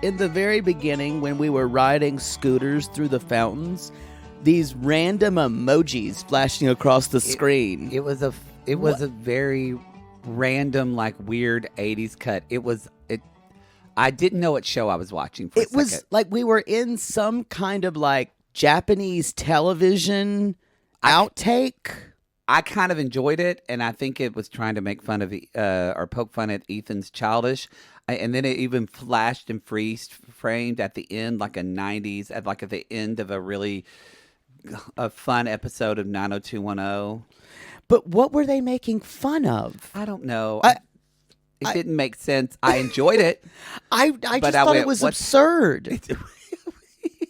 in the very beginning when we were riding scooters through the fountains, these random emojis flashing across the screen. It was a very random, like weird 80s cut. I didn't know what show I was watching for a second. It was like we were in some kind of like Japanese television outtake. I kind of enjoyed it, and I think it was trying to make fun of or poke fun at Ethan's childish. And then it even flashed and framed at the end, like a 90s, at the end of a fun episode of 90210. But what were they making fun of? I don't know. It didn't make sense. I enjoyed it. I just thought it was absurd.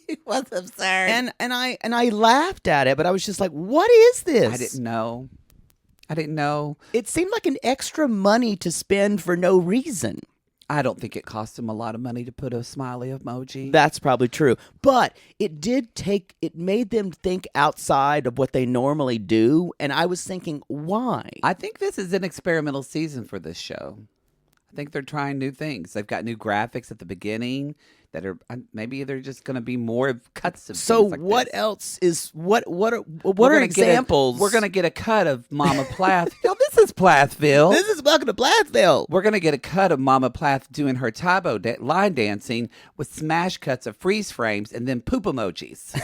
It was absurd. And I laughed at it, but I was just like, what is this? I didn't know. It seemed like an extra money to spend for no reason. I don't think it cost them a lot of money to put a smiley emoji. That's probably true. But it made them think outside of what they normally do. And I was thinking, why? I think this is an experimental season for this show. I think they're trying new things. They've got new graphics at the beginning that are maybe they're just going to be more cuts of. So things like what this. else is what are examples? We're going to get a cut of Mama Plath. No, this is Plathville. This is welcome to Plathville. We're going to get a cut of Mama Plath doing her Tybo line dancing with smash cuts of freeze frames and then poop emojis,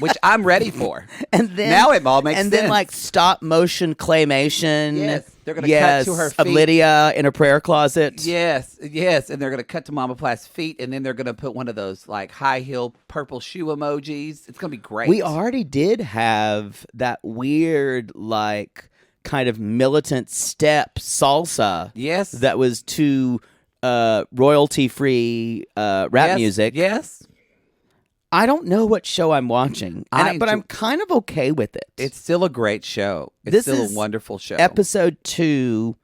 which I'm ready for. And then now it all makes sense. And then like stop motion claymation. Yes. They're going to cut to her feet. Of Lydia in a prayer closet. Yes. And they're going to cut to Mama Plath's feet, and then they're going to put one of those like high heel purple shoe emojis. It's going to be great. We already did have that weird like kind of militant step salsa. Yes. That was to royalty-free rap music. Yes. I don't know what show I'm watching, but I'm kind of okay with it. It's still a great show. It's still a wonderful show. Episode 2,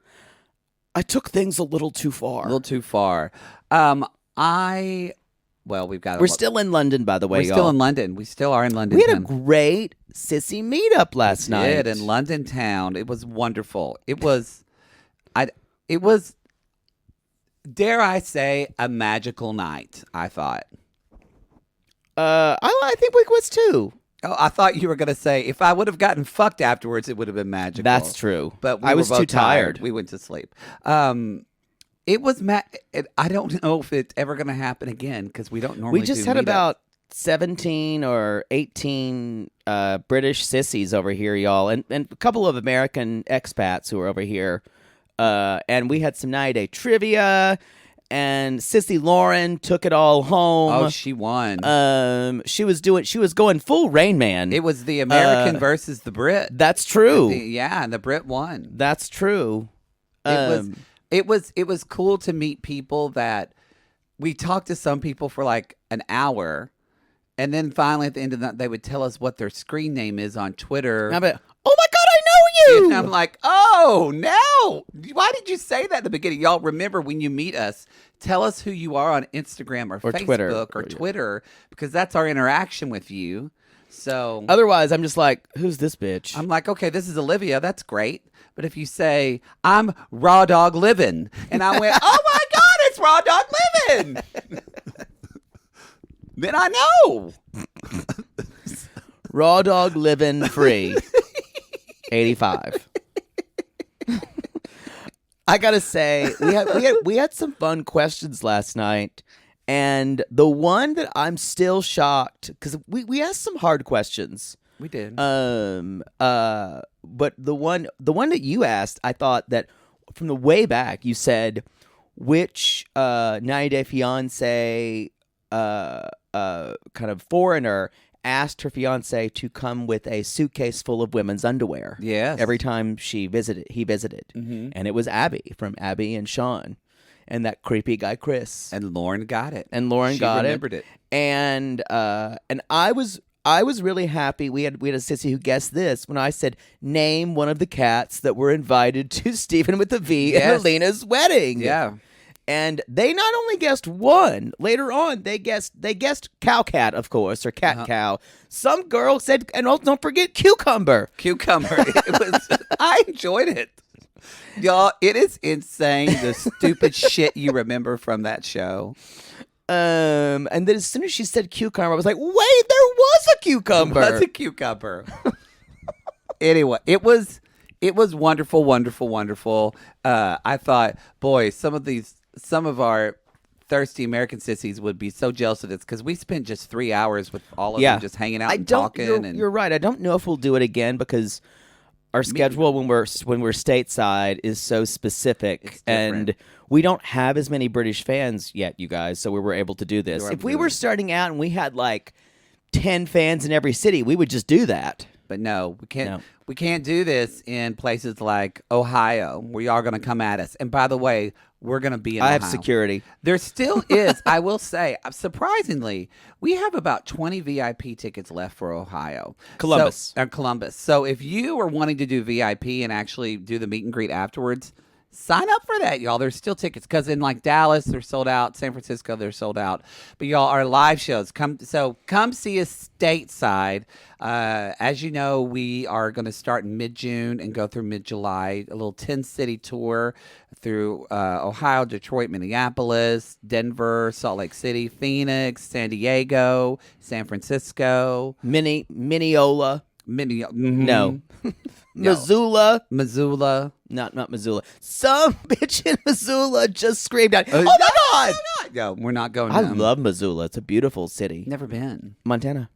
I took things a little too far. We're still in London, by the way, We're still in London. We still are in London. We had a great sissy meetup last night. We did in London town. It was wonderful. It was, dare I say, a magical night, I thought. I think we was too. Oh, I thought you were going to say, if I would have gotten fucked afterwards, it would have been magical. That's true. But I was too tired. We went to sleep. It was, I don't know if it's ever going to happen again because we don't normally do We just had about 17 or 18 British sissies over here, y'all, and a couple of American expats who were over here. And we had some 90-day trivia. And Sissy Lauren took it all home. Oh, she won. She was going full Rain Man. It was the American versus the Brit. That's true. And the Brit won. That's true. It was cool to meet people that we talked to some people for like an hour, and then finally at the end of that they would tell us what their screen name is on Twitter. And I'd be, oh my God, I know you! And I'm like, oh, no. Why did you say that at the beginning? Y'all remember when you meet us, tell us who you are on Instagram or Facebook or Twitter, because that's our interaction with you. So otherwise, I'm just like, who's this bitch? I'm like, okay, this is Olivia. That's great. But if you say, I'm Raw Dog Living, and I went, oh my God, it's Raw Dog Living, then I know. Raw Dog Living Free. 85. I gotta say, we had some fun questions last night, and the one that I'm still shocked because we asked some hard questions. We did. But the one that you asked, I thought that from the way back, you said which 90 Day Fiance kind of foreigner asked her fiance to come with a suitcase full of women's underwear. Yes. Every time he visited. Mm-hmm. And it was Abby from Abby and Sean. And that creepy guy, Chris. And Lauren got it. She remembered it. And I was really happy. We had a sissy who guessed this when I said, name one of the cats that were invited to Stephen with the V and Alina's wedding. Yeah. And they not only guessed one, later on they guessed cow cat, of course, or cat cow. Some girl said, and don't forget cucumber. I enjoyed it. Y'all, it is insane the stupid shit you remember from that show. And then as soon as she said cucumber, I was like, wait, there was a cucumber. That's a cucumber. Anyway, it was wonderful, wonderful, wonderful. I thought, boy, some of our thirsty American sissies would be so jealous of this because we spent just 3 hours with all of them just hanging out and talking. You're right. I don't know if we'll do it again because our schedule when we're stateside is so specific, and we don't have as many British fans yet, you guys. So we were able to do this. If we were starting out and we had like 10 fans in every city, we would just do that. But no, we can't. No. We can't do this in places like Ohio, where y'all are going to come at us. And by the way, we're going to be in Ohio. I have security. There still is. I will say, surprisingly, we have about 20 VIP tickets left for Ohio. Columbus. Columbus. So if you are wanting to do VIP and actually do the meet and greet afterwards, sign up for that, y'all. There's still tickets because in like Dallas, they're sold out. San Francisco, they're sold out. But y'all, our live shows come see us stateside. As you know, we are going to start in mid-June and go through mid-July. A little 10-city tour through Ohio, Detroit, Minneapolis, Denver, Salt Lake City, Phoenix, San Diego, San Francisco, Mineola. No. Missoula. Not Missoula. Some bitch in Missoula just screamed out, oh my God! No, we're not going I love Missoula. It's a beautiful city. Never been. Montana.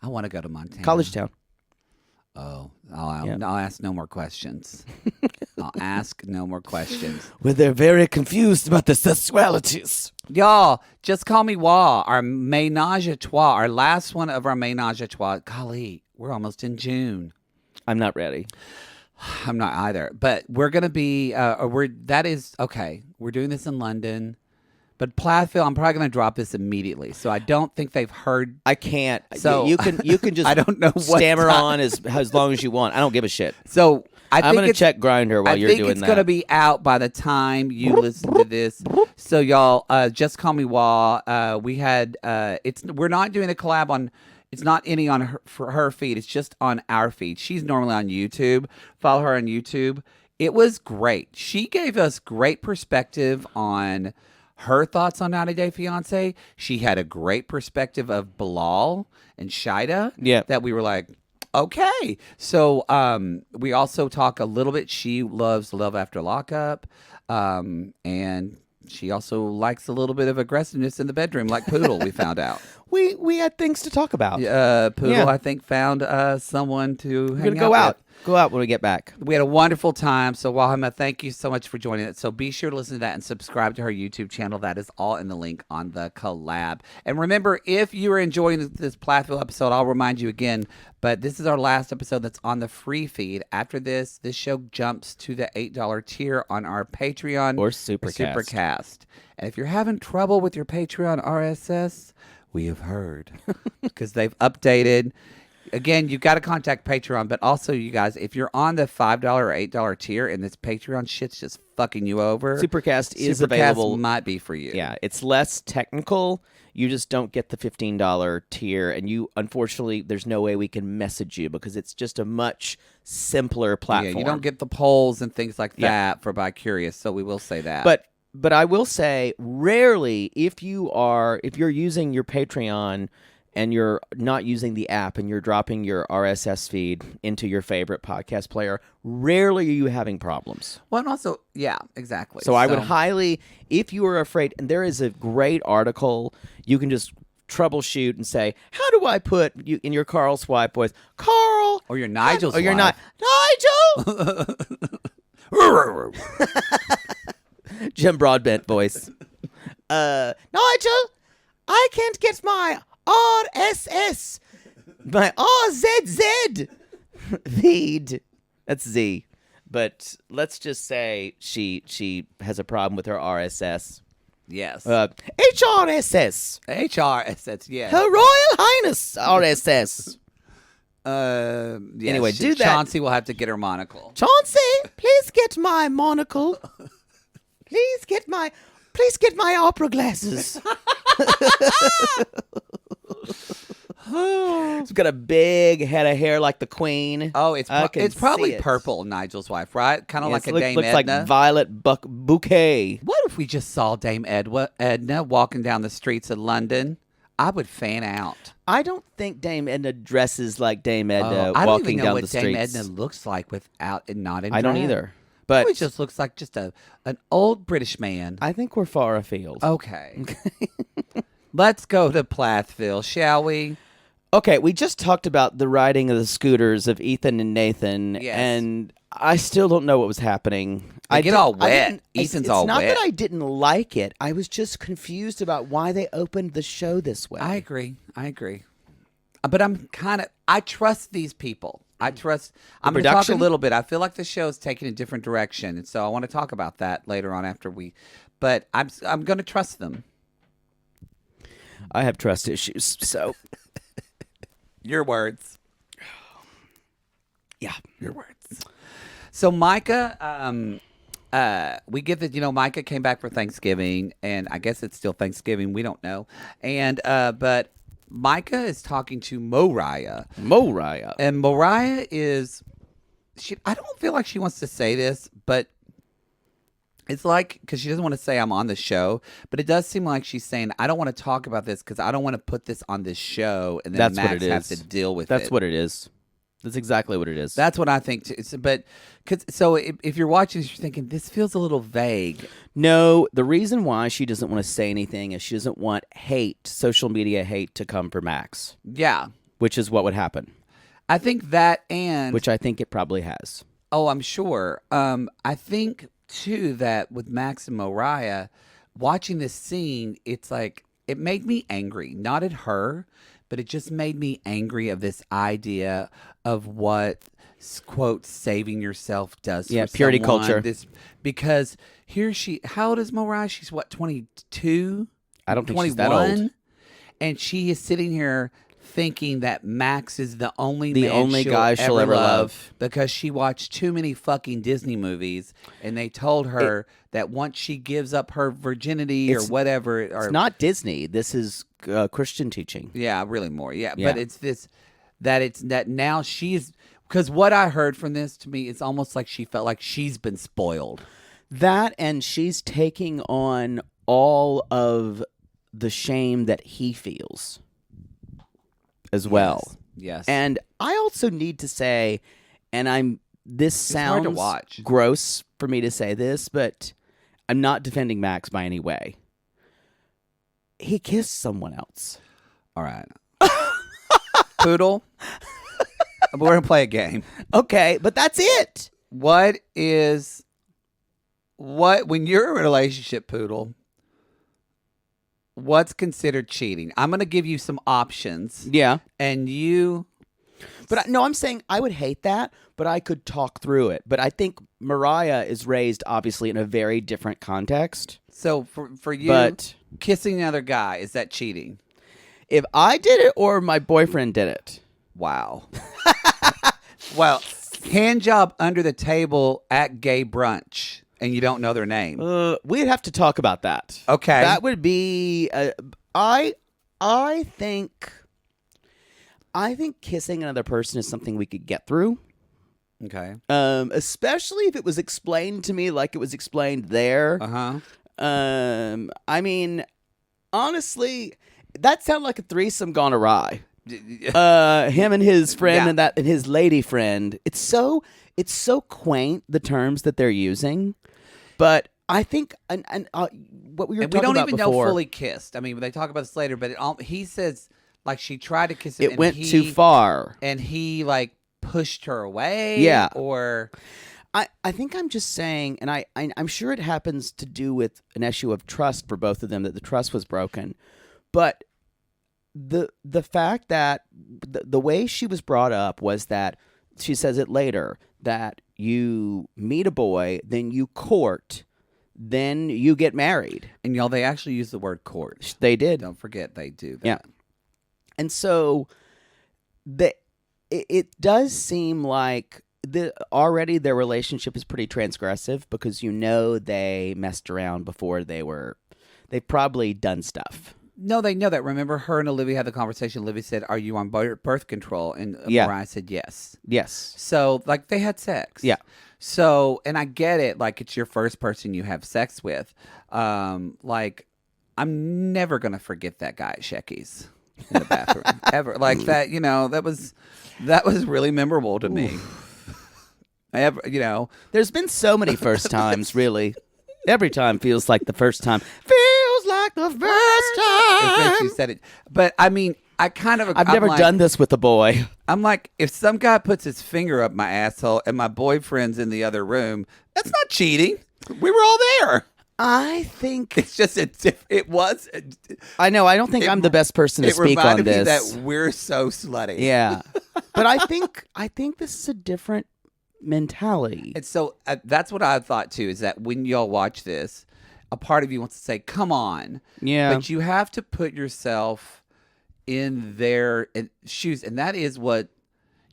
I want to go to Montana. College town. Oh, I'll ask no more questions. I'll ask no more questions. Well, they're very confused about the sexualities. Y'all, just call me Wah. Our ménage à trois, our last one of our ménage à trois. Golly, we're almost in June. I'm not ready. I'm not either. But we're going to be, we're doing this in London. But Plathville, I'm probably going to drop this immediately. So I don't think they've heard. I can't. So you can just I don't know stammer on as long as you want. I don't give a shit. So I'm going to check Grindr while you're doing that. I think it's going to be out by the time you listen to this. So y'all, just call me Wah. We had, we're not doing a collab on, it's not any on her feed. It's just on our feed. She's normally on YouTube. Follow her on YouTube. It was great. She gave us great perspective on her thoughts on 90 Day Fiancé. She had a great perspective of Bilal and Shida. Yeah. That we were like, okay. So we also talk a little bit. She loves Love After Lockup. And she also likes a little bit of aggressiveness in the bedroom, like Poodle, we found out. We had things to talk about. Poodle, I think, found someone to hang out with. Go out. Go out when we get back. We had a wonderful time. So, Wahima, thank you so much for joining us. So be sure to listen to that and subscribe to her YouTube channel. That is all in the link on the collab. And remember, if you are enjoying this Plathville episode, I'll remind you again, but this is our last episode that's on the free feed. After this show jumps to the $8 tier on our Patreon or Supercast. And if you're having trouble with your Patreon RSS, we have heard because they've updated. Again, you've got to contact Patreon, but also, you guys, if you're on the $5 or $8 tier and this Patreon shit's just fucking you over, Supercast is available. Might be for you. Yeah, it's less technical. You just don't get the $15 tier, and unfortunately, there's no way we can message you because it's just a much simpler platform. Yeah, you don't get the polls and things like that for Bi Curious, so we will say that. But I will say, rarely, if you're using your Patreon and you're not using the app and you're dropping your RSS feed into your favorite podcast player, rarely are you having problems. Well, and also, yeah, exactly. So I would highly, if you are afraid, and there is a great article, you can just troubleshoot and say, how do I put you in your Carl Swipe voice? Carl! Or your Nigel Swipe. Or your Nigel! Jim Broadbent voice. Nigel, I can't get my RSS, my RZZ feed. That's Z. But let's just say she has a problem with her RSS. Yes. HRSS. HRSS, yes. Her Royal Highness RSS. Yes, anyway, do that. Chauncey will have to get her monocle. Chauncey, please get my monocle. Please get my opera glasses. She's got a big head of hair like the queen. Oh, I can it's probably see it. purple, Nigel's wife, right? Kind of like a Dame looks Edna. like Violet Bouquet. What if we just saw Dame Edna walking down the streets of London? I would fan out. I don't think Dame Edna dresses like Dame Edna I don't walking even know down what the Dame streets. Edna looks like without and not in I don't drag. either. But It just looks like just an old British man. I think we're far afield. Okay. Let's go to Plathville, shall we? Okay, we just talked about the riding of the scooters of Ethan and Nathan, Yes. and I still don't know what was happening. They get all wet. Ethan's Ethan's all not wet. that I didn't like it. I was just confused about why they opened the show this way. I agree. But I trust these people. I'm going to talk a production? little bit. I feel like the show's taking a different direction. And so I want to talk about that later on but I'm going to trust them. I have trust issues, so Your words. yeah. Your words. So Micah, we get that, Micah came back for Thanksgiving, and I guess it's still Thanksgiving. We don't know. And, but Micah is talking to Moriah. And Moriah I don't feel like she wants to say this, but it's like, because she doesn't want to say I'm on the show, but it does seem like she's saying, I don't want to talk about this because I don't want to put this on this show and then That's Max what it has is. to deal with That's it. what it is. That's exactly what it is. That's what I think too. So if you're watching this, you're thinking, this feels a little vague. No, the reason why she doesn't want to say anything is she doesn't want social media hate to come for Max, Yeah. which is what would happen, I think that which I think it probably has. Oh, I'm sure. I think, too, that with Max and Moriah, watching this scene, it's like, it made me angry. Not at her, but it just made me angry of this idea of what, quote, saving yourself does for purity someone. culture. Because how old is Moriah? She's what, 22? I don't think 21? she's that old. And she is sitting here thinking that Max is the only guy she'll ever love because she watched too many fucking Disney movies, and they told her that once she gives up her virginity or whatever, it's not Disney. This is Christian teaching. Yeah, really more. Yeah, Yeah. but it's this that now she's, because what I heard from this, to me, it's almost like she felt like she's been spoiled. That, and she's taking on all of the shame that he feels as well. Yes. And I also need to say, and this hard to sounds watch. gross for me to say this, but I'm not defending Max by any way. He kissed someone else. All right. Poodle, we're going to play a game. Okay, but that's it. When you're in a relationship, Poodle, what's considered cheating? I'm going to give you some options. Yeah. And you... But no, I'm saying I would hate that, but I could talk through it. But I think Moriah is raised, obviously, in a very different context. So for you, kissing another guy, is that cheating? If I did it or my boyfriend did it. Wow. Well, hand job under the table at gay brunch, and you don't know their name. We'd have to talk about that. Okay. That would be... I think kissing another person is something we could get through. Okay. Especially if it was explained to me like it was explained there. Uh-huh. I mean, honestly, that sounded like a threesome gone awry. Him and his friend and his lady friend. It's so quaint, the terms that they're using. But I think and what we were talking about before. We don't even know fully kissed. I mean, they talk about this later, but he says like she tried to kiss him. It went too far, and he like pushed her away. Yeah, or I think I'm just saying, and I'm sure it happens to do with an issue of trust for both of them, that the trust was broken. But the fact that the way she was brought up was that she says it later, that you meet a boy, then you court, then you get married. And y'all, they actually use the word court. They did. Don't forget they do that. Yeah. And so it does seem like already their relationship is pretty transgressive, because they messed around before they've probably done stuff. No, they know that. Remember, her and Olivia had the conversation. Olivia said, "Are you on birth control?" And Yeah. Mariah said, "Yes." Yes. So, like, they had sex. Yeah. So, and I get it. Like, it's your first person you have sex with. Like, I'm never gonna forget that guy at Shecky's in the bathroom ever. Like that, that was really memorable to me. There's been so many first times, really. Every time feels like the first time. Feels like the first time. You said it, but I mean, I've never done this with a boy. I'm like, if some guy puts his finger up my asshole and my boyfriend's in the other room, that's not cheating. We were all there. I think it's just it was. I know. I don't think I'm the best person to speak on this. It reminded me that we're so slutty. Yeah, but I think this is a different mentality. And so that's what I thought too. Is that when y'all watch this, a part of you wants to say, "Come on," yeah, but you have to put yourself in their shoes, and that is what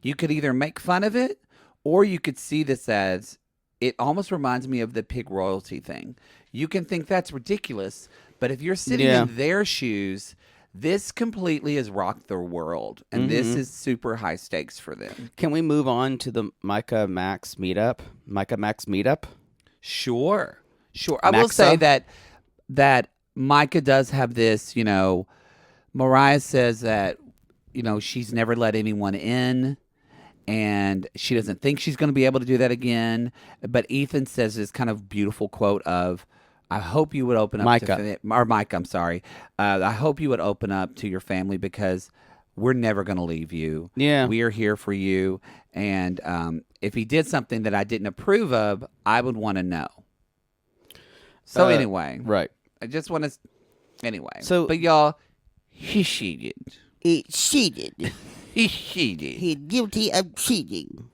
you could either make fun of it, or you could see this as it almost reminds me of the pig royalty thing. You can think that's ridiculous, but if you're sitting in their shoes, this completely has rocked their world, and this is super high stakes for them. Can we move on to the Micah Max meetup? Sure. I will say that Micah does have this, Moriah says that, she's never let anyone in, and she doesn't think she's going to be able to do that again. But Ethan says this kind of beautiful quote of, I hope you would open up Micah, I'm sorry. I hope you would open up to your family because we're never going to leave you. Yeah. We are here for you. And if he did something that I didn't approve of, I would want to know. So anyway. Right. I just want to, anyway. So, but y'all, he cheated. He cheated. He cheated. He's guilty of cheating.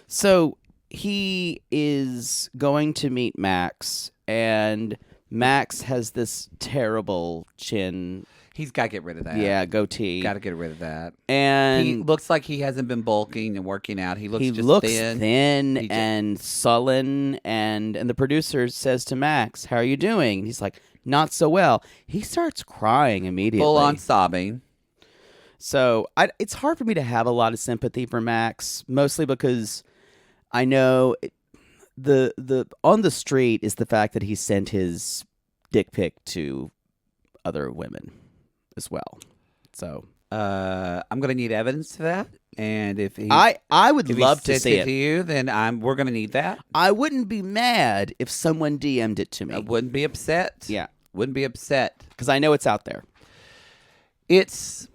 So he is going to meet Max, and Max has this terrible chin. He's got to get rid of that. Yeah, goatee. Got to get rid of that. And he looks like he hasn't been bulking and working out. He looks thin and sullen. And the producer says to Max, "How are you doing?" And he's like, "Not so well." He starts crying immediately. Full on sobbing. So it's hard for me to have a lot of sympathy for Max, mostly because I know the on the street is the fact that he sent his dick pic to other women as well. So I'm going to need evidence to that, and if I would love to see it to you, then we're going to need that. I wouldn't be mad if someone DM'd it to me. I wouldn't be upset. Yeah, wouldn't be upset because I know it's out there. It's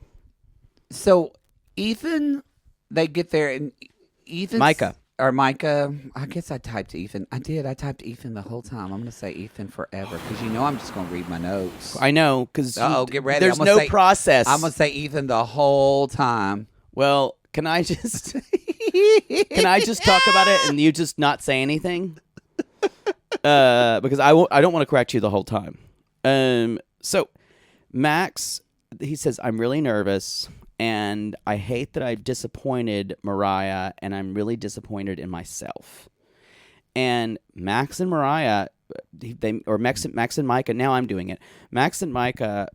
so Ethan. They get there, and Micah. I guess I typed Ethan. I did. I typed Ethan the whole time. I'm going to say Ethan forever because I'm just going to read my notes. I know because get ready. There's no process. I'm going to say Ethan the whole time. Well, can I just talk about it and you just not say anything? Because I don't want to correct you the whole time. So Max, he says, "I'm really nervous. And I hate that I've disappointed Moriah, and I'm really disappointed in myself." And Max and Moriah, Max and Micah. Now I'm doing it. Max and Micah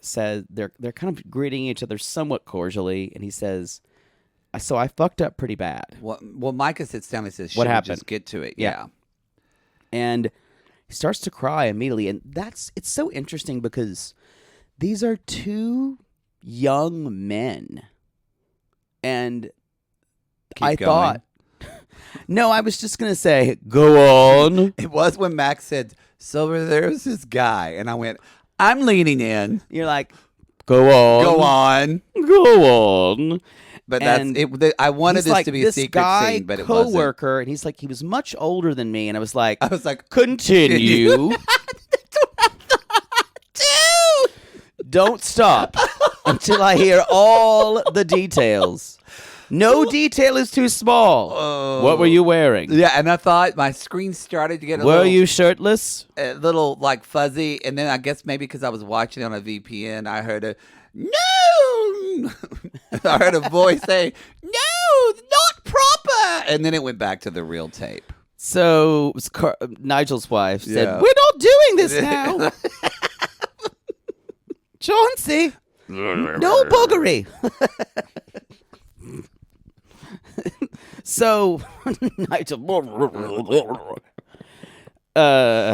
said they're kind of greeting each other somewhat cordially, and he says, "So I fucked up pretty bad." Well, Micah sits down and says, "What happened? Just get to it." Yeah. And he starts to cry immediately, and it's so interesting because these are two young men, and I thought, no, I was just gonna say, go on. It was when Max said, "So there's this guy," and I went, "I'm leaning in." You're like, go on. But that's it. I wanted this to be a secret scene, but it wasn't. Coworker, and he's like, he was much older than me, and I was like, continue. Don't stop until I hear all the details. No detail is too small. What were you wearing? Yeah, and I thought my screen started to get Were you shirtless? A little like fuzzy, and then I guess maybe because I was watching on a VPN, I heard a no. I heard a voice say, "No, not proper," and then it went back to the real tape. So Nigel's wife said, "We're not doing this now." Chauncey, no boogery. So, Nigel,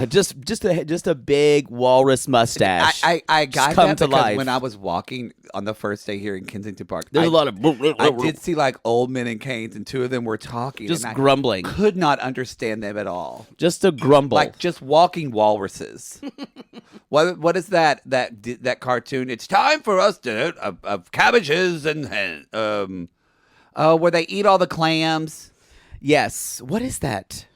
just a big walrus mustache. I got come that to because life. when I was walking on the first day here in Kensington Park, There's a lot of I did see like old men in canes, and two of them were talking, just and grumbling, I could not understand them at all. just a grumble, Like just walking walruses. What is that cartoon? It's time for us to of cabbages and where they eat all the clams. yes. What is that?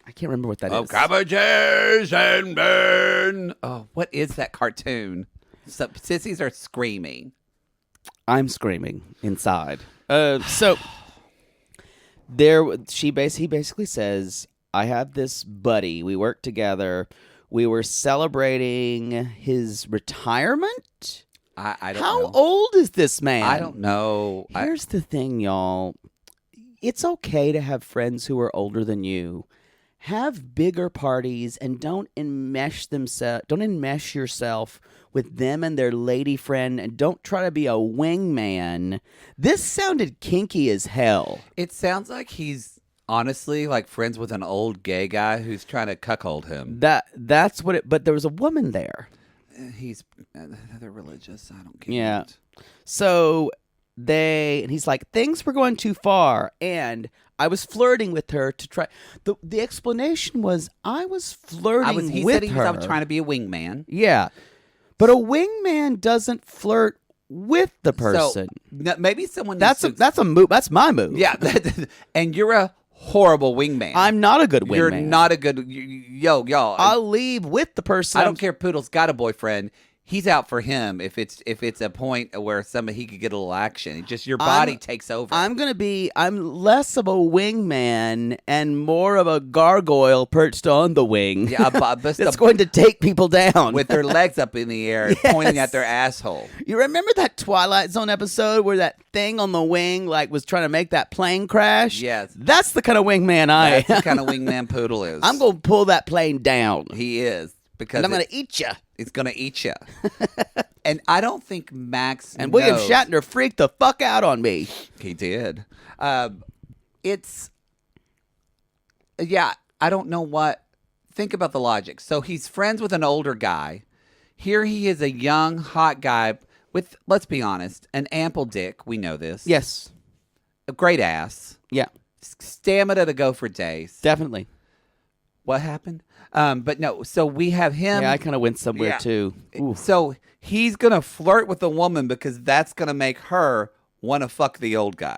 I can't remember what that is. Of cabbages and men. Oh, what is that cartoon? Sissies are screaming. I'm screaming inside. So he basically says, I have this buddy. We work together. We were celebrating his retirement. I don't How know. old is this man? I don't know. Here's the thing, y'all. It's okay to have friends who are older than you. Have bigger parties and don't enmesh yourself with them and their lady friend, and don't try to be a wingman. This sounded kinky as hell. It sounds like he's honestly like friends with an old gay guy who's trying to cuckold him. That's what it. But there was a woman there. They're religious. I don't get Yeah. it. So and he's like, things were going too far, and I was flirting with her to try. The explanation was I was flirting He with said he her. was trying to be a wingman. Yeah, but a wingman doesn't flirt with the person. So maybe someone. That's a move. That's my move. Yeah, and you're a horrible wingman. I'm not a good wingman. You're not a good. Y'all. I'll leave with the person. I don't care if Poodle's got a boyfriend. He's out for him if it's a point where he could get a little action. Just your body takes over. I'm less of a wingman and more of a gargoyle perched on the wing. Yeah, that's going to take people down with their legs up in the air, pointing at their asshole. You remember that Twilight Zone episode where that thing on the wing was trying to make that plane crash? Yes, that's the kind of wingman I am. That's the kind of wingman Poodle is. I'm going to pull that plane down. He is. Because and I'm going to eat you. It's going to eat you. And I don't think Max and William Shatner freaked the fuck out on me. He did. I don't know what. Think about the logic. So he's friends with an older guy. Here he is a young, hot guy with, let's be honest, an ample dick. We know this. Yes. A great ass. Yeah. Stamina to go for days. Definitely. What happened? But no, so we have him. Yeah, I kind of went somewhere too. Ooh. So he's going to flirt with a woman because that's going to make her want to fuck the old guy.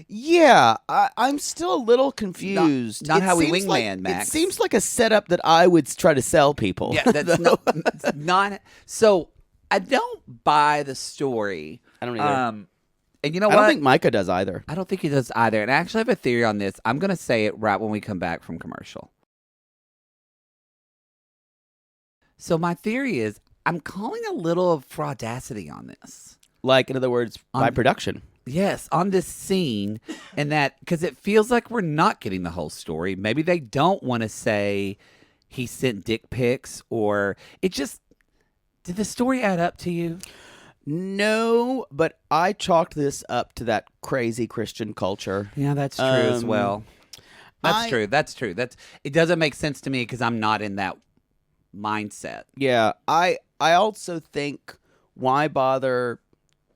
Yeah, I'm still a little confused. Not how we wingman, Max. It seems like a setup that I would try to sell people. Yeah, that's not. So I don't buy the story. I don't either. And you know what? I don't think Micah does either. I don't think he does either. And I actually have a theory on this. I'm going to say it right when we come back from commercial. So my theory is I'm calling a little of fraudacity on this. Like, in other words, by production. Yes, on this scene, and that because it feels like we're not getting the whole story. Maybe they don't want to say he sent dick pics, or it just did the story add up to you? No, but I chalked this up to that crazy Christian culture. Yeah, that's true as well. That's true. It doesn't make sense to me because I'm not in that mindset. Yeah, I also think why bother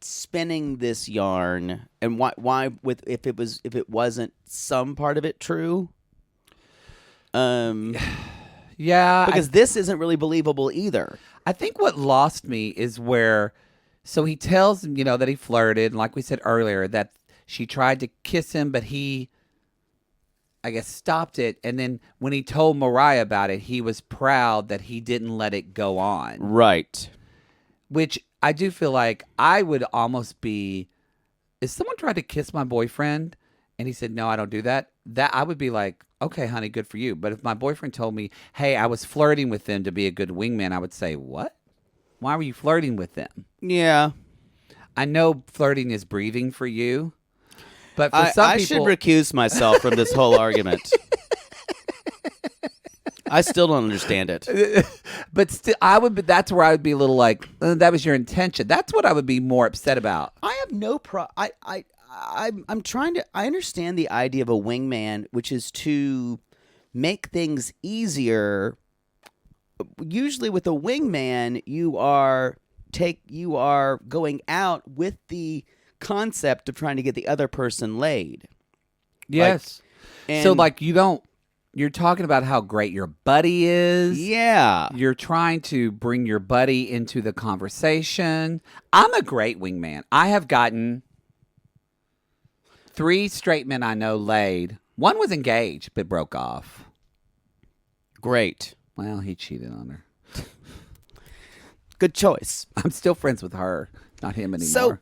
spinning this yarn, and why with if it wasn't some part of it true? Yeah, because this isn't really believable either. I think what lost me is where, so he tells him, that he flirted, and like we said earlier, that she tried to kiss him, but he, I guess, stopped it. And then when he told Moriah about it, he was proud that he didn't let it go on. Right. Which I do feel like I would almost be, if someone tried to kiss my boyfriend and he said, no, I don't do that, that I would be like, okay, honey, good for you. But if my boyfriend told me, hey, I was flirting with them to be a good wingman, I would say, what? Why were you flirting with them? Yeah. I know flirting is breathing for you. But for some people, I should recuse myself from this whole argument. I still don't understand it. But still, that's where I would be a little like, that was your intention. That's what I would be more upset about. I have no I'm trying to. I understand the idea of a wingman, which is to make things easier. Usually, with a wingman, you are going out with the concept of trying to get the other person laid. Yes. So, you're talking about how great your buddy is. Yeah. You're trying to bring your buddy into the conversation. I'm a great wingman. I have gotten 3 straight men I know laid. One was engaged, but broke off. Great. Well, he cheated on her. Good choice. I'm still friends with her, not him anymore. So,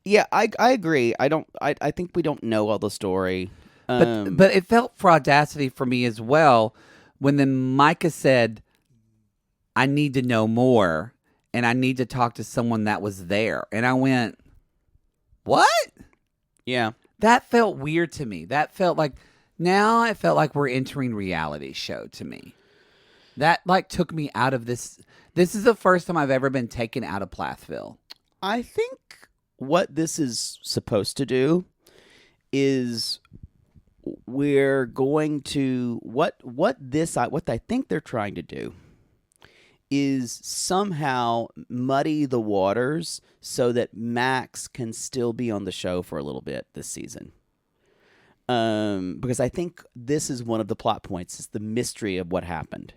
yeah, I agree. I think we don't know all the story. But it felt fraudacity for me as well when then Micah said, I need to know more and I need to talk to someone that was there. And I went, what? Yeah. That felt weird to me. That felt like, now it felt like we're entering reality show to me. That took me out of this. This is the first time I've ever been taken out of Plathville. I think what this is supposed to do is we're going to what I think they're trying to do is somehow muddy the waters so that Max can still be on the show for a little bit this season. Because I think this is one of the plot points, is the mystery of what happened.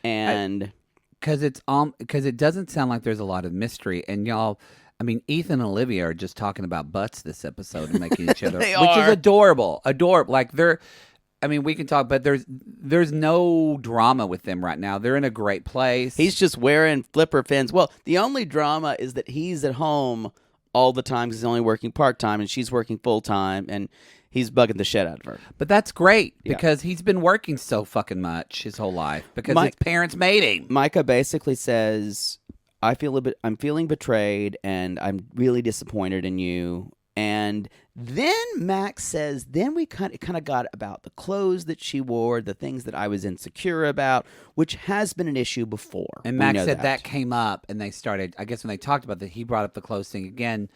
And because it doesn't sound like there's a lot of mystery, and y'all, I mean, Ethan and Olivia are just talking about butts this episode and making each other, which is adorable. Like we can talk, but there's no drama with them right now. They're in a great place. He's just wearing flipper fins. Well, the only drama is that he's at home all the time because he's only working part-time and she's working full-time, and he's bugging the shit out of her. But that's great because he's been working so fucking much his whole life because his parents made him. Micah basically says, I'm feeling betrayed and I'm really disappointed in you. And then Max says, then we kind of got about the clothes that she wore, the things that I was insecure about, which has been an issue before. And Max said that came up, and they started, I guess when they talked about that, he brought up the clothes thing again,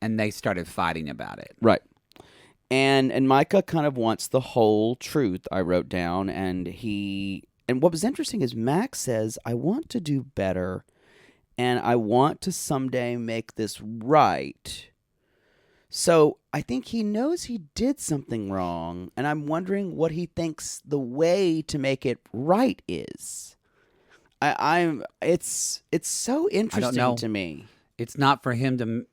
and they started fighting about it. Right. And Micah kind of wants the whole truth, I wrote down, and what was interesting is Max says, I want to do better, and I want to someday make this right. So I think he knows he did something wrong, and I'm wondering what he thinks the way to make it right is. It's so interesting to me. It's not for him to.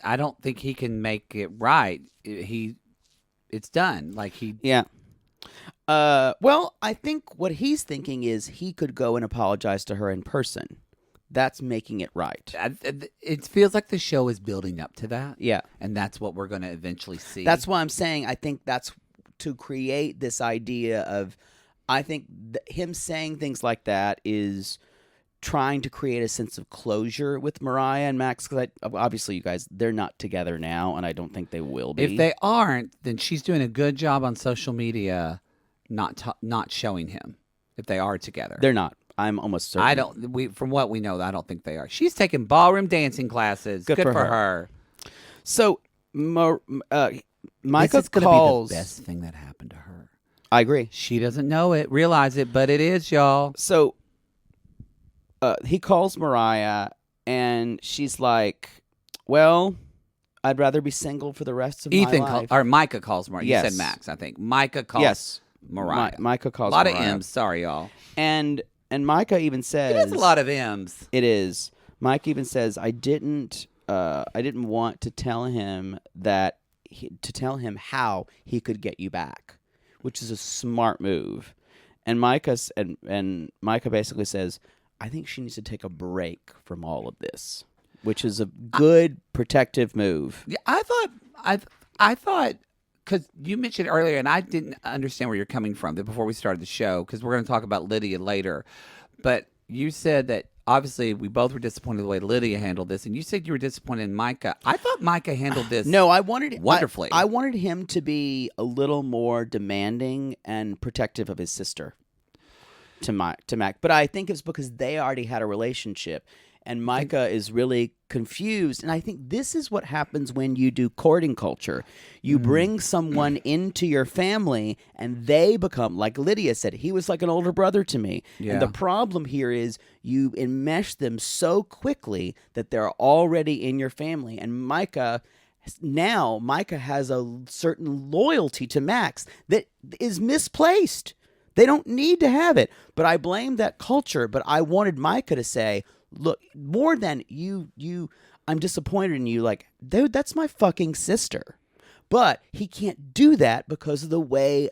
I don't think he can make it right. It's done. Yeah. Well, I think what he's thinking is he could go and apologize to her in person. That's making it right. It feels like the show is building up to that. Yeah. And that's what we're going to eventually see. That's why I'm saying I think that's to create this idea of, I think him saying things like that is trying to create a sense of closure with Moriah and Max. Because obviously, you guys, they're not together now, and I don't think they will be. If they aren't, then she's doing a good job on social media not showing him if they are together. They're not. I'm almost certain. From what we know, I don't think they are. She's taking ballroom dancing classes. Good for her. So, Micah this is calls. Be the best thing that happened to her. I agree. She doesn't realize it, but it is, y'all. So, he calls Moriah, and she's like, well, I'd rather be single for the rest of my life. Micah calls Moriah. Yes. You said Max, I think. Micah calls Moriah. Micah calls Moriah. A lot of M's. Sorry, y'all. And Micah even says, it is a lot of M's. It is. Micah even says, I didn't want to tell him how he could get you back, which is a smart move. And Micah basically says, I think she needs to take a break from all of this, which is a good protective move. Yeah, I thought. Because you mentioned earlier, and I didn't understand where you're coming from before we started the show, because we're going to talk about Lydia later. But you said that obviously we both were disappointed the way Lydia handled this, and you said you were disappointed in Micah. I thought Micah handled this wonderfully. I wanted him to be a little more demanding and protective of his sister. to Mac, but I think it's because they already had a relationship, and Micah is really confused. And I think this is what happens when you do courting culture. You bring someone into your family, and they become, like Lydia said, he was like an older brother to me. Yeah. And the problem here is you enmesh them so quickly that they're already in your family. And Micah has a certain loyalty to Max that is misplaced. They don't need to have it. But I blame that culture. But I wanted Micah to say, look, more than you, I'm disappointed in you. Like, dude, that's my fucking sister. But he can't do that because of the way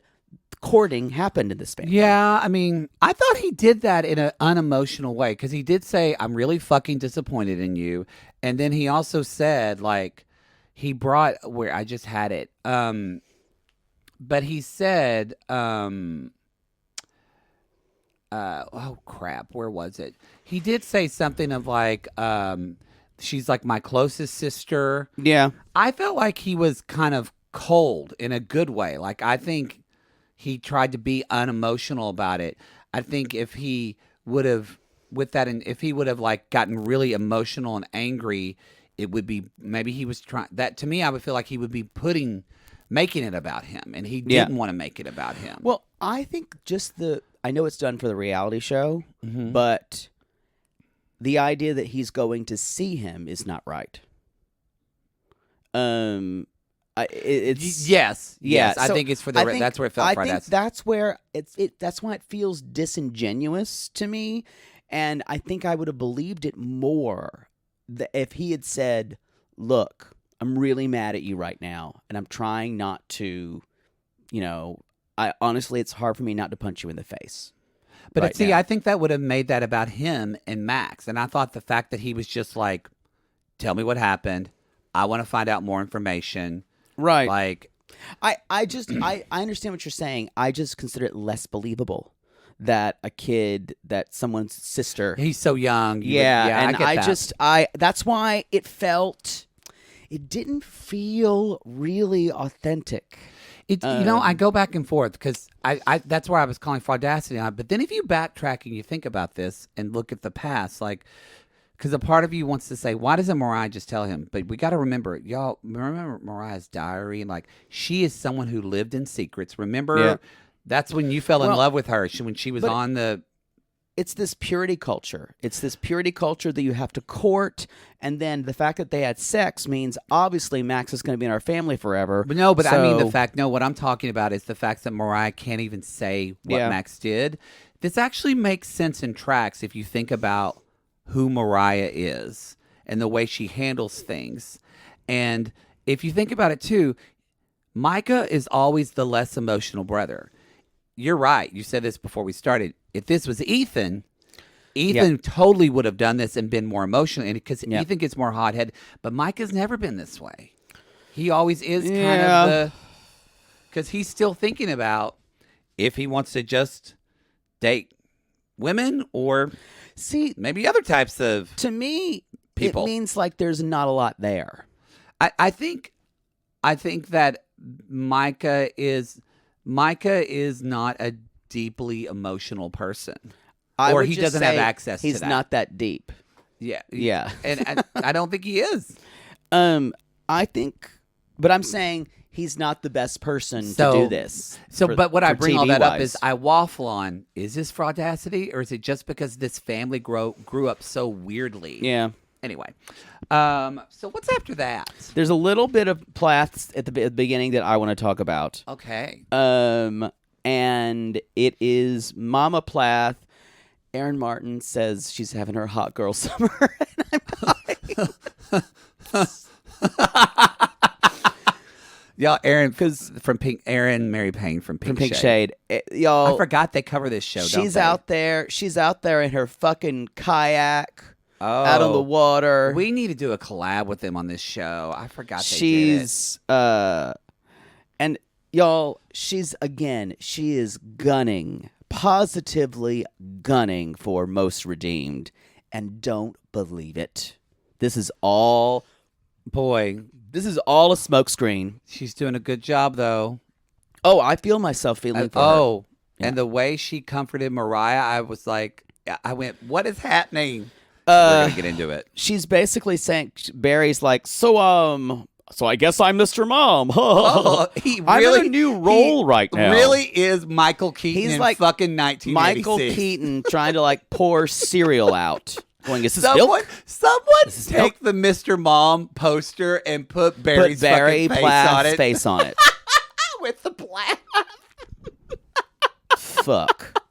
courting happened in this family. Yeah, I mean, I thought he did that in an unemotional way because he did say, I'm really fucking disappointed in you. And then he also said, like, he brought where I just had it. But he said, oh crap, where was it? He did say something of like, she's like my closest sister. Yeah. I felt like he was kind of cold in a good way. Like, I think he tried to be unemotional about it. I think if he would have if he would have like gotten really emotional and angry, it would be, maybe he was trying that. To me, I would feel like he would be making it about him, and he didn't want to make it about him. Well, I think I know it's done for the reality show, but the idea that he's going to see him is not right. It's yes. Yeah, I so think it's for I think- that's where it felt right. I think that's where that's why it feels disingenuous to me, and I think I would have believed it more if he had said, "Look, I'm really mad at you right now, and I'm trying not to, I honestly, it's hard for me not to punch you in the face." But right see, now. I think that would have made that about him and Max. And I thought the fact that he was just like, tell me what happened. I want to find out more information. Right. Like, I understand what you're saying. I just consider it less believable that someone's sister. he's so young. And I get that. that's why it didn't feel really authentic. I go back and forth because I that's where I was calling for audacity on it. But then if you backtrack and you think about this and look at the past, like, because a part of you wants to say, why doesn't Moriah just tell him? But we got to remember, y'all, remember Mariah's diary? And like, she is someone who lived in secrets. Remember, that's when you fell in love with her, when she was on the... It's this purity culture. It's this purity culture that you have to court, and then the fact that they had sex means obviously Max is going to be in our family forever. But no, I mean what I'm talking about is the fact that Moriah can't even say what Max did. This actually makes sense in tracks if you think about who Moriah is and the way she handles things. And if you think about it too, Micah is always the less emotional brother. You're right. You said this before we started. If this was Ethan totally would have done this and been more emotional, because Ethan gets more hot-headed. But Micah's never been this way. He always is kind of because he's still thinking about if he wants to just date women or maybe other types of to me people. It means like there's not a lot there. I think that Micah is not a deeply emotional person, or he doesn't have access to that. He's not that deep. Yeah. And I don't think he is. I think, but I'm saying he's not the best person to do this. But what I bring all that up TV-wise. is I waffle on, is this for audacity, or is it just because this family grew up so weirdly? Yeah. Anyway, so what's after that? There's a little bit of Plaths at the beginning that I want to talk about. Okay. And it is Mama Plath. Erin Martin says she's having her hot girl summer, and I'm Y'all, Erin, Erin Mary Payne from Pink Shade. Y'all, I forgot they cover this show. She's don't they? She's out there in her fucking kayak. Oh, out on the water. We need to do a collab with them on this show. I forgot they she's did it. And y'all, she is positively gunning for Most Redeemed, and don't believe it. This is all a smokescreen. She's doing a good job though. Oh, I feel myself feeling for her. Oh, And the way she comforted Mariah, I was like, I went, what is happening? We're going to get into it. She's basically saying, Barry's like, so I guess I'm Mr. Mom. I'm in a new role right now. Really is Michael Keaton He's in like fucking 1986. Michael Keaton trying to like pour cereal out. Going, is this Someone milk? take the Mr. Mom poster and put Barry's Barry fucking face on Plath's it. face on it. With the Plath. Fuck.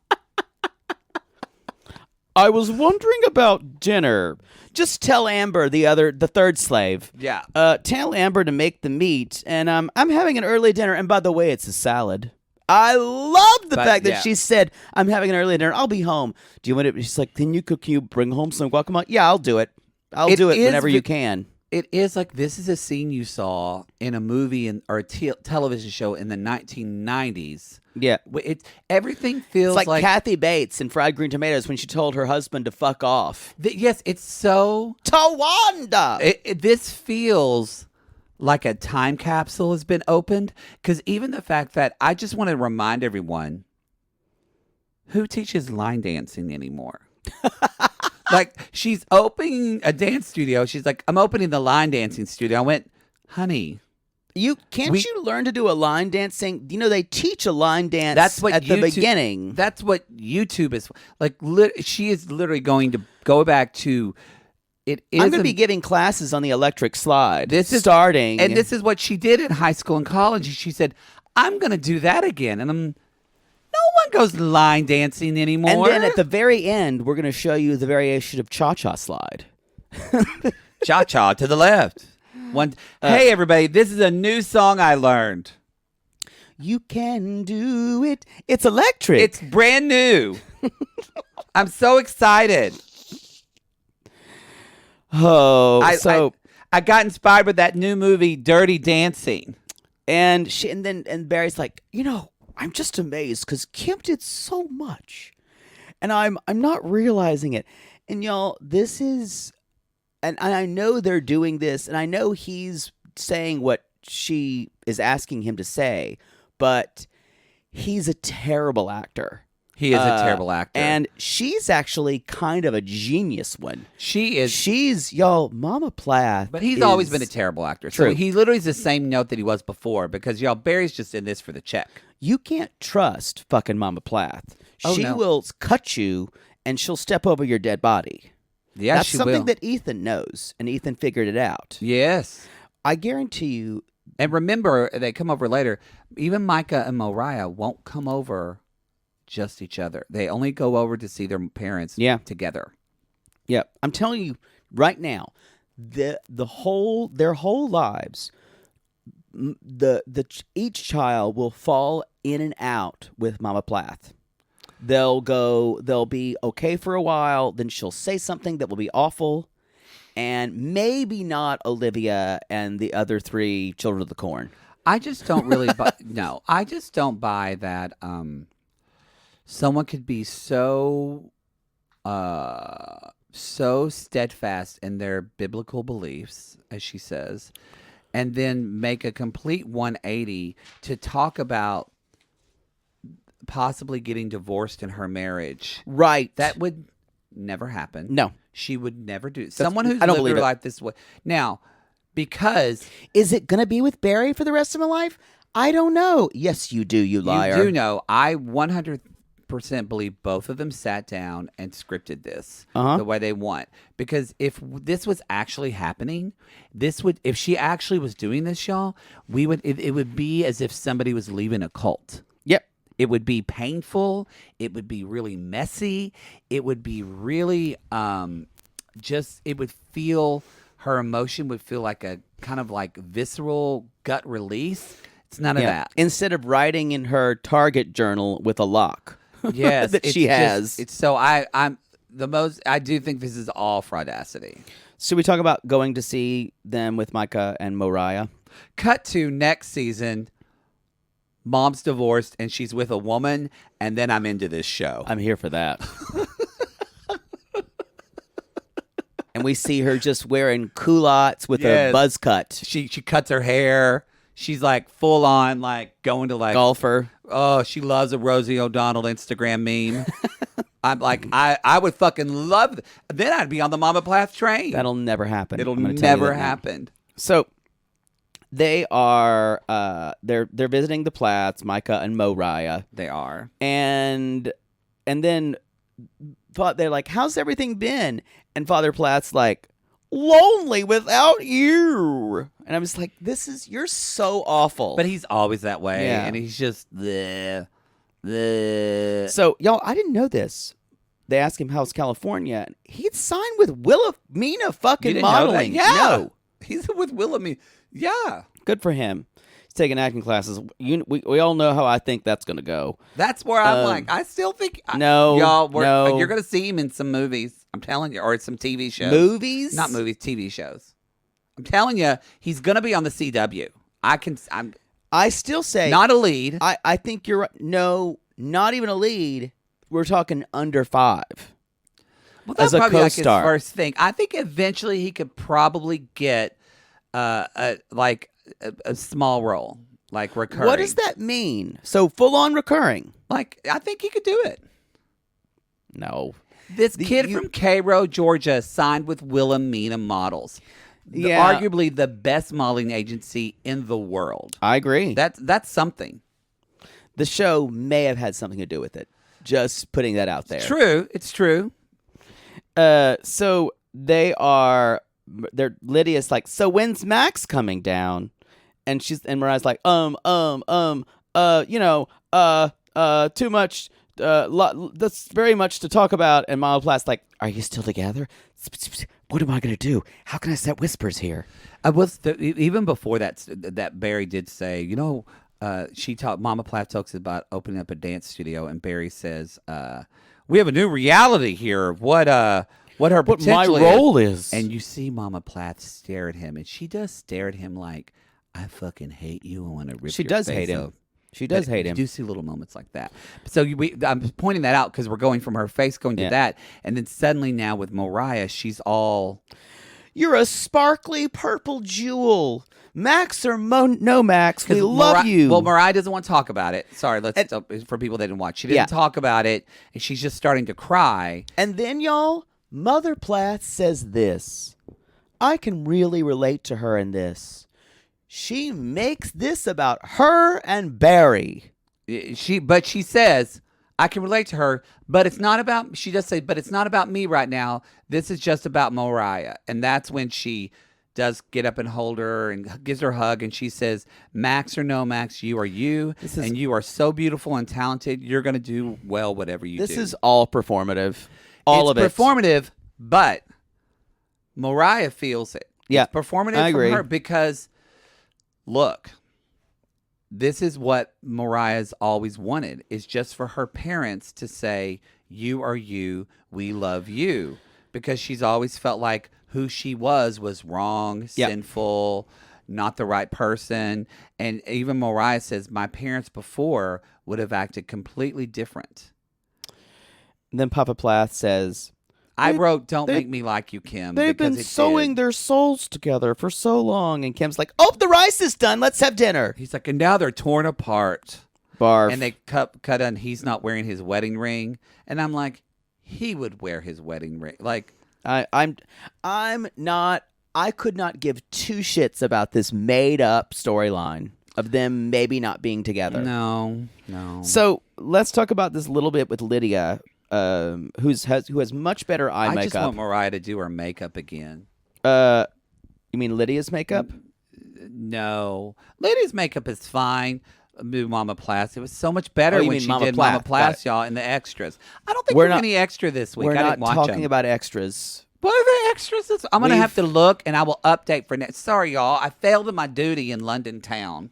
I was wondering about dinner. Just tell Amber, the third slave. Yeah. Tell Amber to make the meat, and I'm having an early dinner. And by the way, it's a salad. I love the fact that she said, I'm having an early dinner. I'll be home. Do you want it? She's like, can you bring home some guacamole? Yeah, I'll do it. I'll do it whenever you can. It is like this is a scene you saw in a movie or a television show in the 1990s. Yeah. Everything feels it's like Kathy Bates in Fried Green Tomatoes when she told her husband to fuck off. Yes, it's so... Tawanda! This feels like a time capsule has been opened, because even the fact that I just want to remind everyone, who teaches line dancing anymore? Like, she's opening a dance studio. She's like, I'm opening the line dancing studio. I went, honey... You learn to do a line dancing? You know, they teach a line dance at the beginning. That's what YouTube is like. She is literally going to go back to it. I'm going to be giving classes on the electric slide. This is starting, and this is what she did in high school and college. She said, "I'm going to do that again." And no one goes line dancing anymore. And then at the very end, we're going to show you the variation of cha-cha slide. Cha-cha to the left. Hey, everybody, this is a new song I learned. You can do it. It's electric. It's brand new. I'm so excited. I got inspired with that new movie, Dirty Dancing. And Barry's like, I'm just amazed because Kim did so much. And I'm not realizing it. And y'all, this is... And I know they're doing this, and I know he's saying what she is asking him to say, but he's a terrible actor. He is a terrible actor. And she's actually kind of a genius one. She is. She's, y'all, Mama Plath. But he's always been a terrible actor. True. So he literally is the same note that he was before, because, y'all, Barry's just in this for the check. You can't trust fucking Mama Plath. She will cut you, and she'll step over your dead body. Yeah, that's something that Ethan knows, and Ethan figured it out. Yes. I guarantee you. And remember, they come over later. Even Micah and Moriah won't come over just each other. They only go over to see their parents together. Yeah. I'm telling you right now, their whole lives, each child will fall in and out with Mama Plath. They'll be okay for a while, then she'll say something that will be awful, and maybe not Olivia and the other three children of the corn. I just don't really I just don't buy that someone could be so steadfast in their biblical beliefs, as she says, and then make a complete 180 to talk about possibly getting divorced in her marriage. Right. That would never happen. No. She would never do. Someone who's lived her life this way. Now, because... Is it going to be with Barry for the rest of my life? I don't know. Yes, you do, you liar. You do know. I 100% believe both of them sat down and scripted this the way they want. Because if this was actually happening, if she actually was doing this, y'all, it would be as if somebody was leaving a cult. Yep. It would be painful. It would be really messy. It would be really it would feel, her emotion would feel like a kind of like visceral gut release. It's none of that. Instead of writing in her Target journal with a lock. Yes. that she has. I do think this is all fraudacity. So we talk about going to see them with Micah and Moriah. Cut to next season. Mom's divorced and she's with a woman, and then I'm into this show. I'm here for that. And we see her just wearing culottes with a buzz cut. She cuts her hair. She's like full on, like going to like golfer. Oh, she loves a Rosie O'Donnell Instagram meme. I'm like, I would fucking love then I'd be on the Mama Plath train. That'll never happen. It'll I'm gonna tell you never that now. happen. So they are they're visiting the Platts, Micah and Moriah. They are. And then they're like, how's everything been? And Father Platt's like, lonely without you. And I'm just like, you're so awful. But he's always that way. Yeah. And he's just bleh. So, y'all, I didn't know this. They asked him how's California. He'd signed with Wilhelmina fucking You didn't know that? modeling. Yeah. No. He's with Wilhelmina. Yeah. Good for him. He's taking acting classes. We all know how I think that's going to go. That's where I'm like, I still think. No. Y'all, you're going to see him in some movies. I'm telling you. Or some TV shows. Movies? Not movies, TV shows. I'm telling you, he's going to be on the CW. I still say. Not a lead. I think you're right. No, not even a lead. We're talking under 5. Well, that's as a probably co-star. like his first thing. I think eventually he could probably get a small role, like recurring. What does that mean? So full on recurring? Like, I think he could do it. No. This kid from Cairo, Georgia, signed with Wilhelmina Models. Yeah. Arguably the best modeling agency in the world. I agree. That's something. The show may have had something to do with it. Just putting that out there. It's true. So Lydia's like, so when's Max coming down? And Mariah's like, too much, that's very much to talk about. And Mama Plath's like, are you still together? What am I going to do? How can I set whispers here? Even before that Barry did say, Mama Plath talks about opening up a dance studio, and Barry says, we have a new reality here of what her potential my role is. And you see Mama Plath stare at him, and she does stare at him like, I fucking hate you. I want to rip She your does face hate him. off. She does hate him. You do see little moments like that. So I'm pointing that out because we're going from her face going to that, and then suddenly now with Moriah, she's all, you're a sparkly purple jewel. Max or no Max, we love you. Well, Moriah doesn't want to talk about it. Sorry, for people that didn't watch. She didn't talk about it, and she's just starting to cry. And then, y'all, Mother Plath says this. I can really relate to her in this. She makes this about her and Barry. But she says, I can relate to her, but it's not about, she does say, but it's not about me right now. This is just about Moriah. And that's when she does get up and hold her and gives her a hug, and she says, Max or no Max, you are you, and you are so beautiful and talented. You're going to do well whatever you do. This is all performative. All of it. It's performative, but Moriah feels it. Yeah, it's performative I agree. from her because, look, this is what Mariah's always wanted, is just for her parents to say, you are you, we love you. Because she's always felt like who she was wrong, sinful, not the right person. And even Moriah says, my parents before would have acted completely different. And then Papa Plath says, I wrote, don't make me like you, Kim. They've been sewing their souls together for so long. And Kim's like, oh, the rice is done. Let's have dinner. He's like, and now they're torn apart. Barf. And they cut on, he's not wearing his wedding ring. And I'm like, he would wear his wedding ring. Like, I'm not. I could not give 2 shits about this made up storyline of them maybe not being together. No. So let's talk about this a little bit with Lydia, who has much better eye makeup. I just want Moriah to do her makeup again. You mean Lydia's makeup? No, Lydia's makeup is fine. Mama Plath. It was so much better when she did Plath. Mama Plath, y'all, in the extras. I don't think there's any extra this week. We're I not didn't watch talking them. about extras. What are the extras? I'm going to have to look, and I will update for next. Sorry, y'all. I failed in my duty in London town.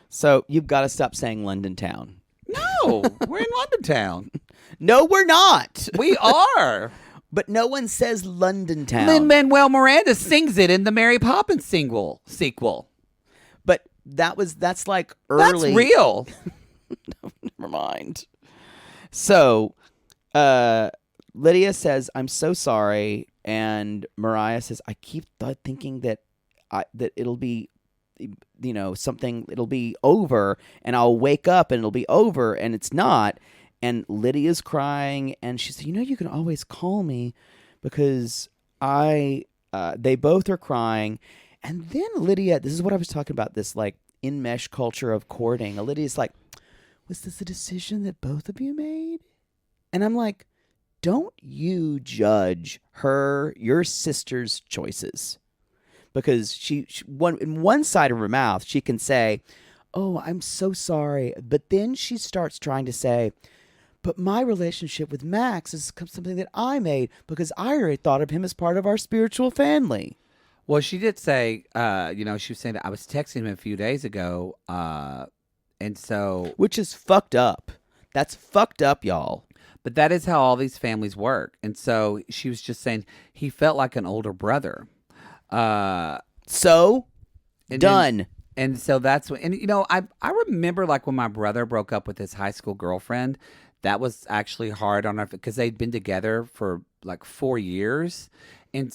So you've got to stop saying London town. No, we're in London town. No, we're not. We are. But no one says London town. Lin-Manuel Miranda sings it in the Mary Poppins sequel. But that's like early. That's real. No, never mind. So, Lydia says, "I'm so sorry," and Moriah says, "I keep thinking that it'll be something, it'll be over, and I'll wake up and it'll be over, and it's not. And Lydia's crying, and she said, you can always call me because they both are crying. And then Lydia, this is what I was talking about, this like enmesh culture of courting. Lydia's like, was this a decision that both of you made? And I'm like, don't you judge your sister's choices. Because in one side of her mouth, she can say, oh, I'm so sorry. But then she starts trying to say, but my relationship with Max is something that I made because I already thought of him as part of our spiritual family. Well, she did say, she was saying that I was texting him a few days ago, and so... Which is fucked up. That's fucked up, y'all. But that is how all these families work. And so she was just saying he felt like an older brother. So? Done. And so that's what... And, I remember like when my brother broke up with his high school girlfriend, that was actually hard on her because they'd been together for like 4 years. And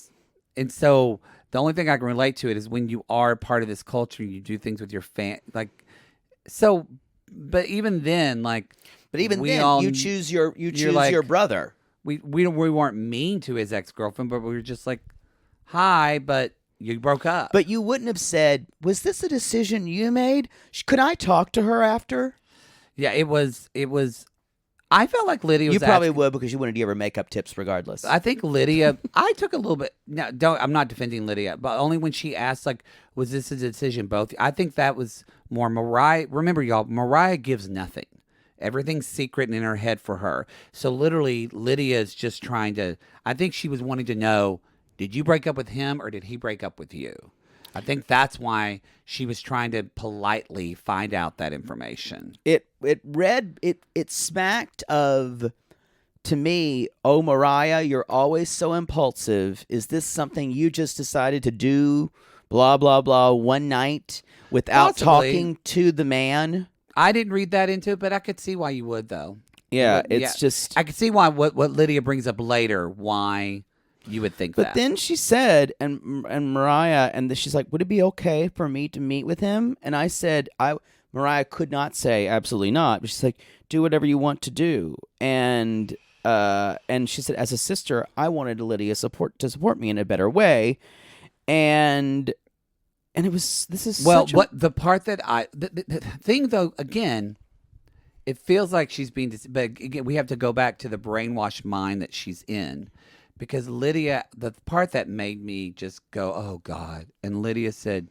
so... The only thing I can relate to it is when you are part of this culture, you do things with your but even then, you choose your brother. We weren't mean to his ex-girlfriend, but we were just like, hi, but you broke up. But you wouldn't have said, was this a decision you made? Could I talk to her after? Yeah, it was. I felt like Lydia was... You probably would because you wanted to give her makeup tips regardless. I think Lydia... I took a little bit... No, I'm not defending Lydia, but only when she asked, like, was this a decision both... I think that was more Mariah... Remember, y'all, Mariah gives nothing. Everything's secret and in her head for her. So literally, Lydia is just trying to... I think she was wanting to know, did you break up with him or did he break up with you? I think that's why she was trying to politely find out that information. It smacked of, to me, oh, Mariah, you're always so impulsive. Is this something you just decided to do, blah, blah, blah, one night without talking to the man? I didn't read that into it, but I could see why you would, though. Yeah, just... I could see why what Lydia brings up later, why... You would think that. But then she said, and Mariah, and she's like, would it be okay for me to meet with him? And I said, Mariah could not say absolutely not. But she's like, do whatever you want to do. And she said, as a sister, I wanted Lydia to support me in a better way. And it was, this is the part that the thing though, again, it feels like she's being, but again, we have to go back to the brainwashed mind that she's in. Because Lydia, the part that made me just go, oh, God. And Lydia said,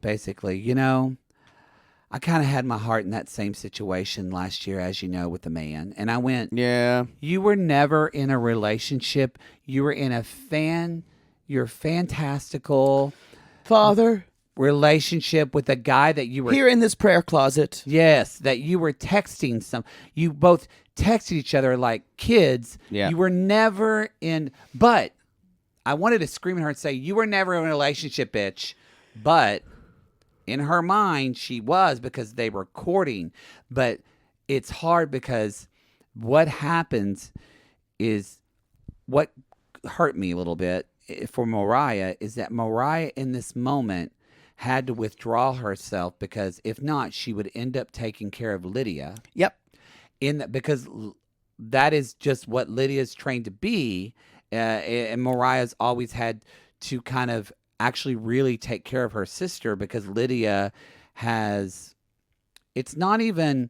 basically, I kind of had my heart in that same situation last year, as you know, with the man. And I went, yeah. You were never in a relationship. You were in your fantastical father relationship with a guy that you were... Here in this prayer closet. Yes, that you were texting you both... texted each other like kids. Yeah. You were never in... But I wanted to scream at her and say, you were never in a relationship, bitch. But in her mind, she was because they were courting. But it's hard because what happens is... What hurt me a little bit for Moriah is that Moriah in this moment had to withdraw herself because if not, she would end up taking care of Lydia. Yep. Because that is just what Lydia's trained to be, and Mariah's always had to kind of actually really take care of her sister because Lydia has... It's not even...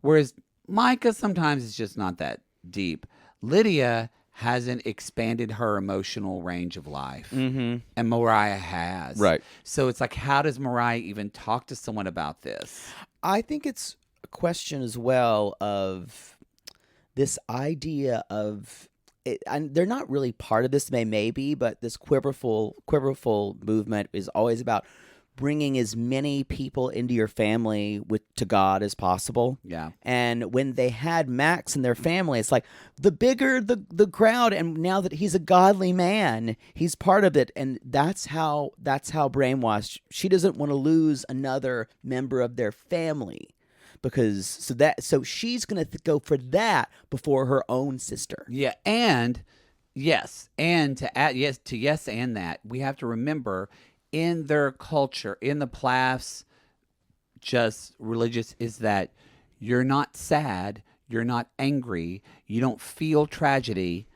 Whereas Micah sometimes is just not that deep. Lydia hasn't expanded her emotional range of life. Mm-hmm. And Moriah has. Right. So it's like, how does Moriah even talk to someone about this? I think it's a question as well of this idea of... and they're not really part of this, maybe, but this quiverful movement is always about bringing as many people into your family to God as possible. Yeah. And when they had Max and their family, it's like the bigger the crowd, and now that he's a godly man, he's part of it, and that's how brainwashed. She doesn't want to lose another member of their family. Because so she's gonna go for that before her own sister. Yeah, and yes, and to add yes and that, we have to remember in their culture, in the Plaths, just religious, is that you're not sad, you're not angry, you don't feel tragedy.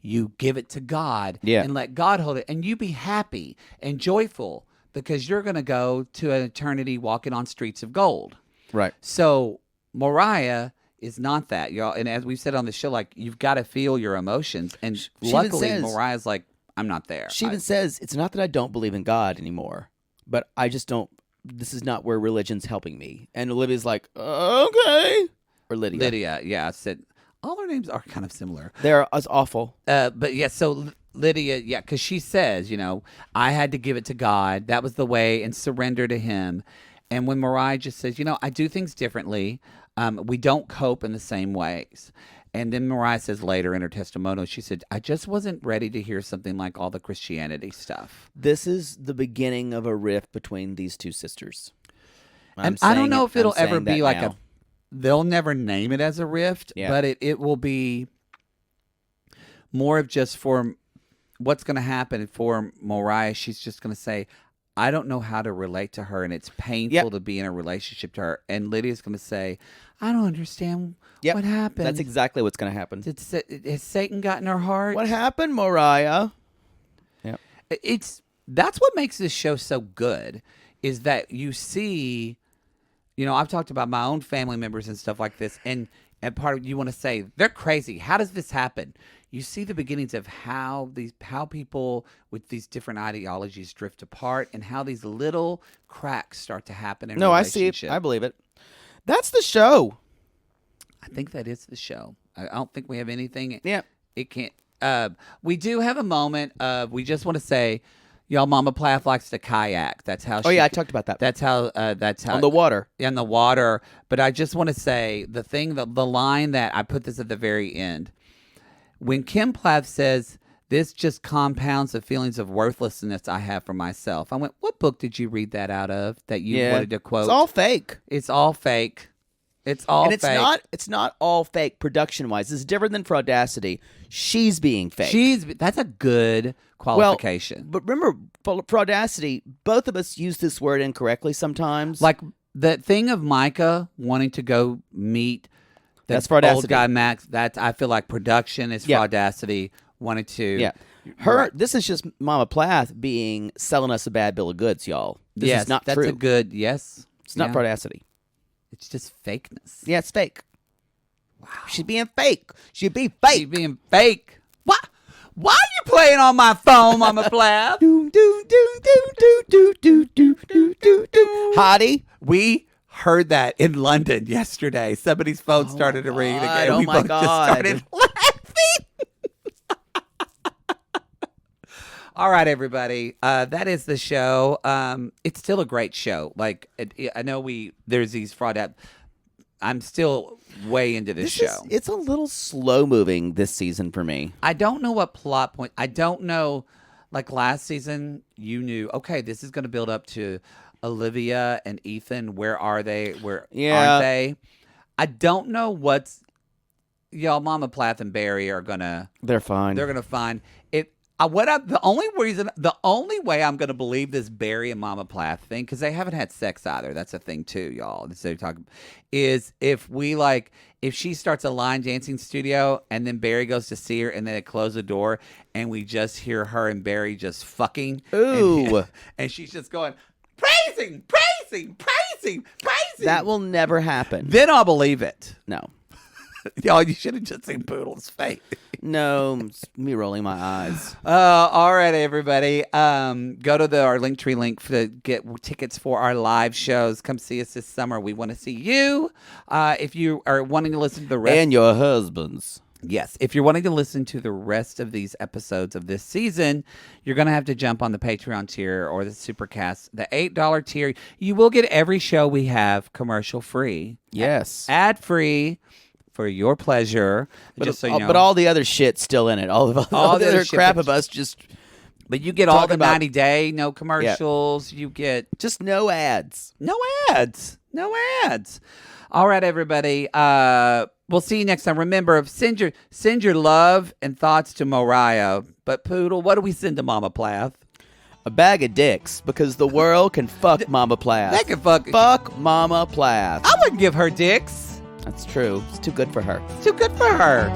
You give it to God and let God hold it, and you be happy and joyful because you're going to go to an eternity walking on streets of gold. Right. So Moriah is not that, y'all. And as we've said on the show, like, you've got to feel your emotions. And luckily, Moriah's like, I'm not there. She even says, it's not that I don't believe in God anymore, but I just don't, this is not where religion's helping me. And Olivia's like, okay. Or Lydia. Lydia, yeah. I said, all their names are kind of similar. They're awful. But yeah, so Lydia, yeah, because she says, I had to give it to God. That was the way, and surrender to him. And when Moriah just says, I do things differently. We don't cope in the same ways. And then Moriah says later in her testimonial, she said, I just wasn't ready to hear something like all the Christianity stuff. This is the beginning of a rift between these two sisters. And I don't know if it'll ever be like they'll never name it as a rift, but it will be more of just for what's going to happen for Moriah. She's just going to say, I don't know how to relate to her, and it's painful to be in a relationship to her. And Lydia's going to say, I don't understand what happened. That's exactly what's going to happen. Has Satan gotten her heart? What happened, Moriah? Yeah, that's what makes this show so good, is that you see, I've talked about my own family members and stuff like this, and part of you want to say, they're crazy. How does this happen? You see the beginnings of how people with these different ideologies drift apart, and how these little cracks start to happen in relationship. I see it. I believe it. That's the show. I think that is the show. I don't think we have anything. Yeah. It can't. We do have a moment of, we just want to say, y'all, Mama Plath likes to kayak. That's how. I talked about that. That's how. On the water. In the water. But I just want to say the line that I put this at the very end. When Kim Plath says, this just compounds the feelings of worthlessness I have for myself. I went, what book did you read that out of that you wanted to quote? It's all fake. It's all fake. It's all fake. It's not all fake production-wise. It's different than Fraudacity. She's being fake. That's a good qualification. But remember, Fraudacity, both of us use this word incorrectly sometimes. Like the thing of Micah wanting to go meet that's Fraudacity. Old guy Max. I feel like production is Fraudacity. Wanted to. Yeah. This is just Mama Plath selling us a bad bill of goods, y'all. This is not true. That's a good, yes. It's not Fraudacity. It's just fakeness. Yeah, it's fake. Wow. She's being fake. She's being fake. What? Why are you playing on my phone, Mama Plath? Hottie. We heard that in London yesterday. Somebody's phone started to ring again. Oh, my God. Just started laughing. All right, everybody. That is the show. It's still a great show. Like, I know there's these fraud app. I'm still way into this show. It's a little slow moving this season for me. I don't know what plot point. I don't know. Like last season, you knew, okay, this is going to build up to Olivia and Ethan. Where are they? Where aren't they? I don't know y'all, Mama Plath and Barry are gonna. They're fine. They're gonna find it. The only way I'm gonna believe this Barry and Mama Plath thing, because they haven't had sex either. That's a thing too, y'all. Is if she starts a line dancing studio and then Barry goes to see her and then they close the door and we just hear her and Barry just fucking. Ooh. And she's just going, praising. That will never happen. Then I'll believe it. No. Y'all, you should have just seen Poodle's face. No, it's me rolling my eyes. All right, everybody. Go to our Linktree link to get tickets for our live shows. Come see us this summer. We want to see you. If you are wanting to listen to the rest. And your husbands. Yes. If you're wanting to listen to the rest of these episodes of this season, you're going to have to jump on the Patreon tier or the Supercast. The $8 tier, you will get every show we have commercial free. Yes. Ad free. For your pleasure, but, just so you know. But all the other shit's still in it. All the other crap of us just. But you get all the 90-day, no commercials. You get just no ads. No ads. All right, everybody. We'll see you next time. Remember, send your love and thoughts to Moriah. But Poodle, what do we send to Mama Plath? A bag of dicks, because the world can fuck Mama Plath. They can fuck. Fuck Mama Plath. I wouldn't give her dicks. That's true. It's too good for her. Too good for her.